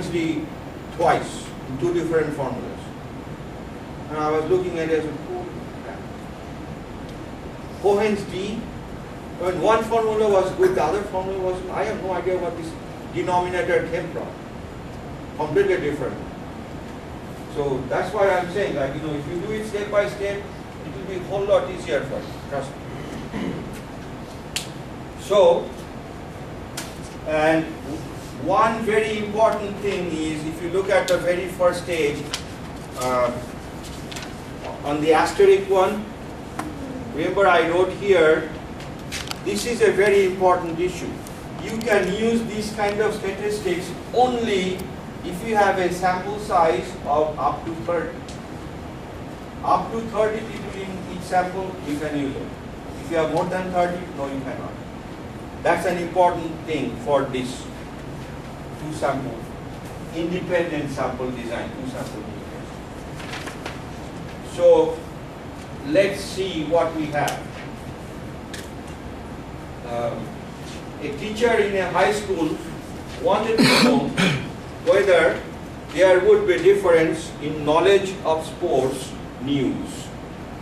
D twice in two different formulas. And I was looking at it as Cohen's D. When one formula was good, the other formula was, I have no idea what this denominator came from. Completely different. So that's why I'm saying, like, if you do it step by step, it will be a whole lot easier for you. Trust me. So, and one very important thing is, if you look at the very first stage, on the asterisk one, remember I wrote here, this is a very important issue. You can use these kind of statistics only if you have a sample size of up to 30. Up to 30 people in each sample, you can use it. If you have more than 30, no, you cannot. That's an important thing for this two sample, independent sample design, two sample design. So let's see what we have. A teacher in a high school wanted to know whether there would be difference in knowledge of sports news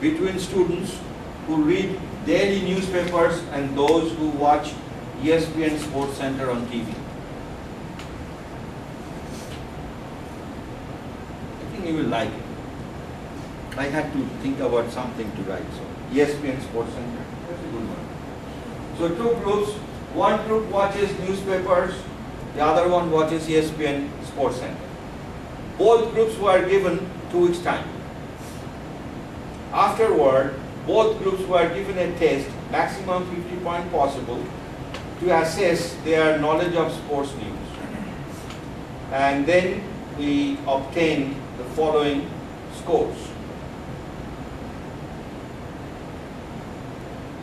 between students who read daily newspapers and those who watch ESPN Sports Center on TV. I think you will like it. I had to think about something to write, so ESPN Sports Center, that's a good one. So two groups, one group watches newspapers, the other one watches ESPN Sports Center. Both groups were given 2 weeks time. Afterward, both groups were given a test, maximum 50 points possible, to assess their knowledge of sports news. And then we obtained the following scores.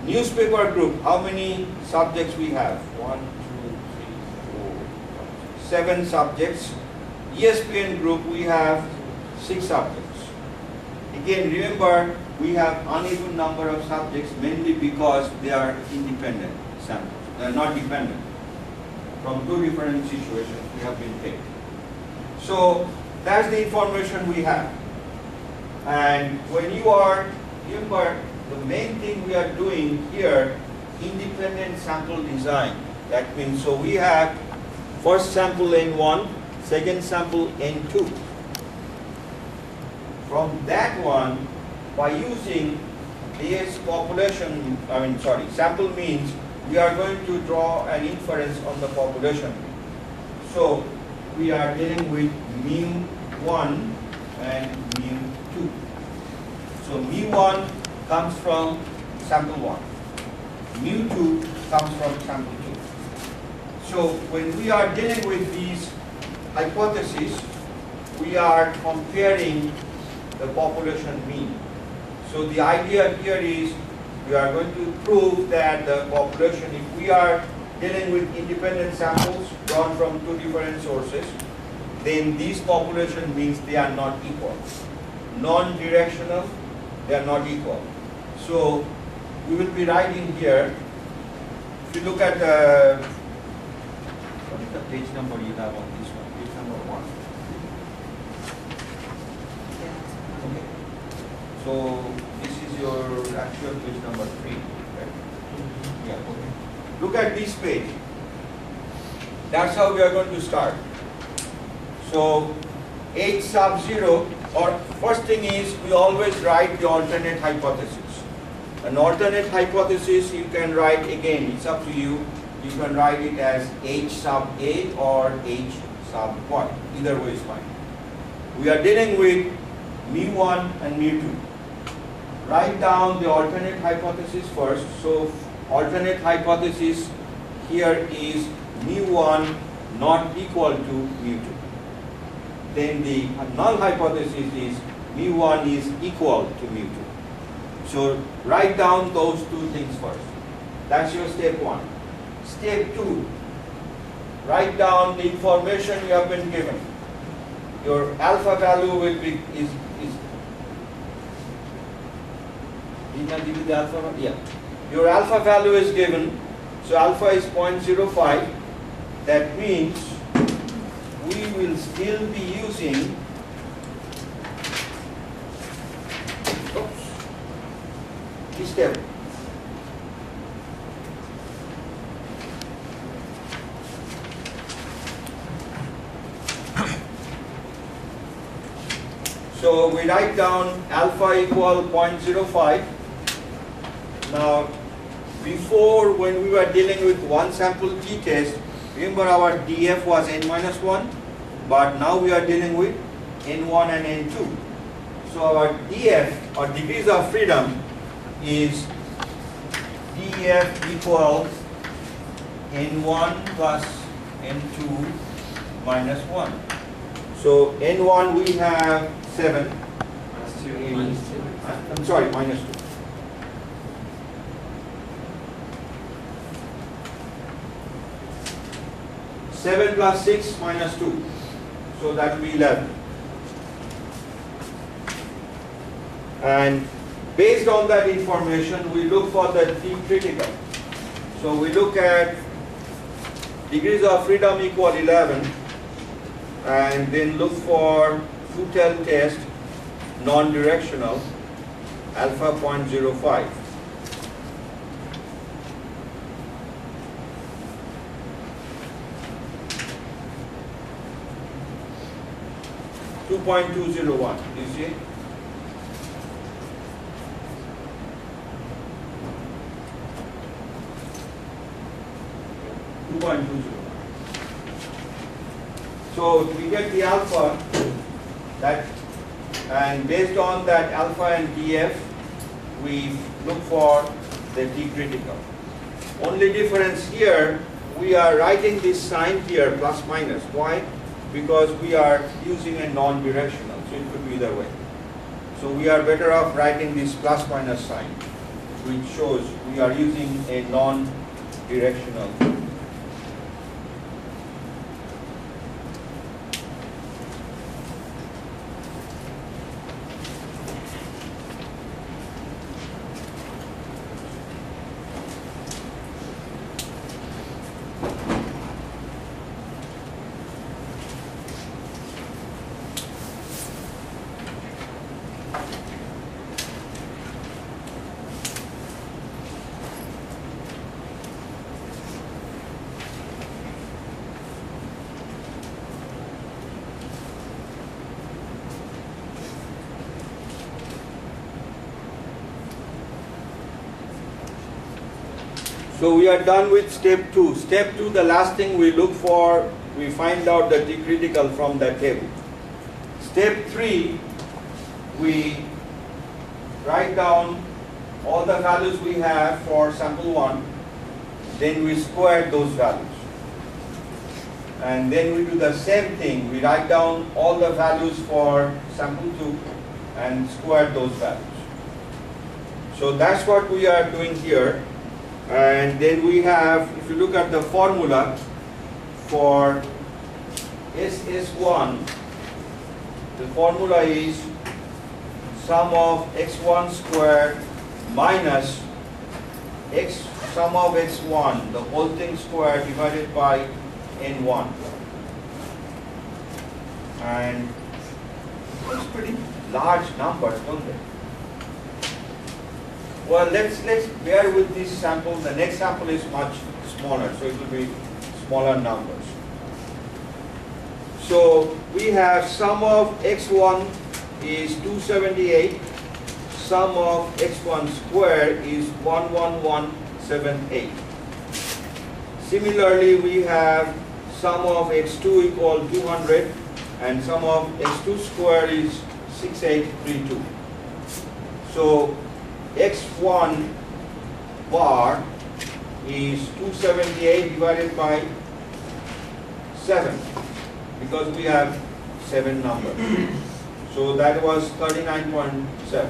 Newspaper group, how many subjects we have? 1, 2, 3, 4, 5, 7 subjects. ESPN group, we have 6 subjects. Again, remember, we have uneven number of subjects mainly because they are independent samples. They are not dependent. From 2 different situations we have been picked. So that's the information we have. And when you are, remember, the main thing we are doing here, independent sample design. That means, so we have first sample N1, second sample N2. From that one, by using this population, sample means, we are going to draw an inference on the population. So we are dealing with mu1 and mu2. So mu1 comes from sample 1. Mu2 comes from sample 2. So when we are dealing with these hypotheses, we are comparing the population mean. So the idea here is we are going to prove that the population, if we are dealing with independent samples drawn from 2 different sources, then these population means they are not equal. Non-directional, they are not equal. So we will be writing here, if you look at what is the page number you have on this one? Page number 1. Okay. So this is your actual page number 3, right? Yeah, okay. Look at this page. That's how we are going to start. So H sub 0, or first thing is we always write the alternate hypothesis. An alternate hypothesis you can write, again, it's up to you. You can write it as H sub A or H sub 1. Either way is fine. We are dealing with mu1 and mu2. Write down the alternate hypothesis first. So alternate hypothesis here is mu1 not equal to mu2. Then the null hypothesis is mu1 is equal to mu2. So write down those 2 things first. That's your step 1. Step 2, write down the information you have been given. Your alpha value will be, did I give you the alpha value? Yeah. Your alpha value is given, so alpha is 0.05. That means we will still be using this table. So we write down alpha equal 0.05. Now, before, when we were dealing with one sample t-test, remember our df was n-1, but now we are dealing with n1 and n2. So our df, or degrees of freedom, is df equals n1 plus n2 minus 1. So n1 we have 7. I'm sorry, minus 2. Seven plus 6 minus 2. So that will be 11. And based on that information, we look for the T critical. So we look at degrees of freedom equal 11, and then look for Futel test, non-directional, alpha 0.05. .201, you see? So we get the alpha, that, and based on that alpha and df, we look for the T critical. Only difference here, we are writing this sign here, plus minus. Why? Because we are using a non-directional, so it could be either way. So we are better off writing this plus minus sign, which shows we are using a non-directional. So we are done with step 2. Step 2, the last thing we look for, we find out the T critical from that table. Step 3, we write down all the values we have for sample 1, then we square those values. And then we do the same thing, we write down all the values for sample 2 and square those values. So that's what we are doing here. And then we have, if you look at the formula for SS1, the formula is sum of x1 squared minus sum of x1, the whole thing squared divided by n1. And it's pretty large numbers, don't they? Well, let's bear with this sample. The next sample is much smaller, so it will be smaller numbers. So we have sum of x1 is 278, sum of x1 squared is 11178. Similarly, we have sum of x2 equal 200 and sum of x2 squared is 6832. So x1 bar is 278 divided by 7, because we have 7 numbers. So that was 39.7.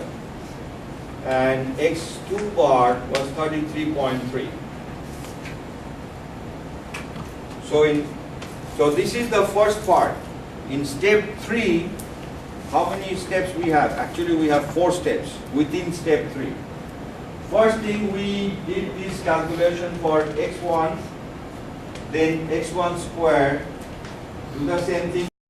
And x2 bar was 33.3. So this is the first part. In step 3, how many steps we have? Actually, we have 4 steps within step 3. First thing, we did this calculation for x1, then x1 squared. Do the same thing